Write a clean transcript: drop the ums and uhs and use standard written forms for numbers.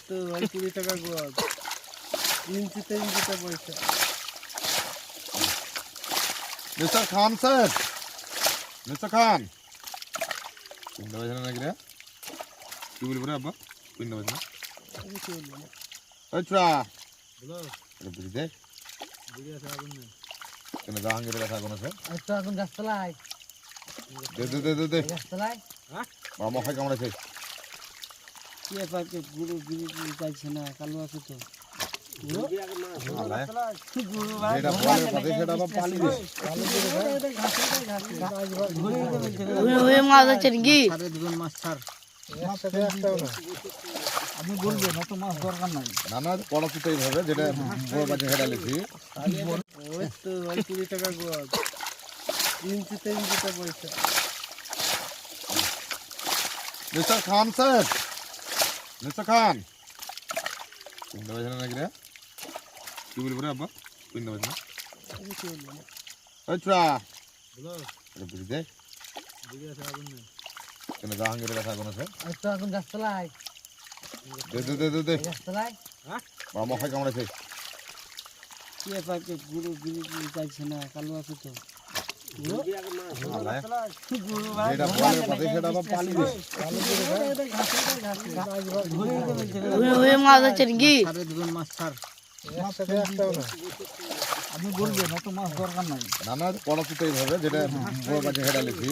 তো ওই 20 টাকা গোয়াল ইঞ্চিতে পয়সা। মিস্টার খান স্যার, মিস্টার খান পিন্ড বাজে না নাকি রে? কি বলবো রে আব্বা? পিন্ড বাজে না? আচ্ছা এটা বুঝি দে কেন জাহাঙ্গীরের কথা কোন আছে? আচ্ছা এখন গাছতলায় দে গাছতলায় মামা খাই কামড়াছে। কি পাকে গুরু গুরু যাচ্ছে না কালো আছে তো গুরু গুরু ভাই এটা বলে কথা সেটা আবার পালিয়ে ওই মাছ আছে কি সারে দিবেন মাছ ছাড় আপনি বলবেন অত মাছ দরকার নাই। না না পড়াতে এইভাবে যেটা বড় বাজে হেরা লিখি। ওই তো ওই 20 টাকা গোয়াল ইঞ্চিতে পয়সা। মিস্টার খান স্যার, মিস্টার খান পিন্ড বাজে না নাকি রে? কি বলবো রে আব্বা? পিন্ড বাজে না? আচ্ছা এটা বুঝি দে কেন জাহাঙ্গীরের কথা কোন আছে? আচ্ছা এখন গাছতলায় দে গাছতলায় মামা খাই কামড়াছে। কি পাকে গুরু গুরু যাচ্ছে না কালো আছে তো গুরু গুরু ভাই যেটা বলে কথা সেটা আবার পালিয়ে ওই মাছ আছে কি সারে দিবেন মাছ ছাড় আপনি বলবেন অত মাছ দরকার নাই। না না পড়াতে এইভাবে যেটা বড় বাজে হেরা লিখি।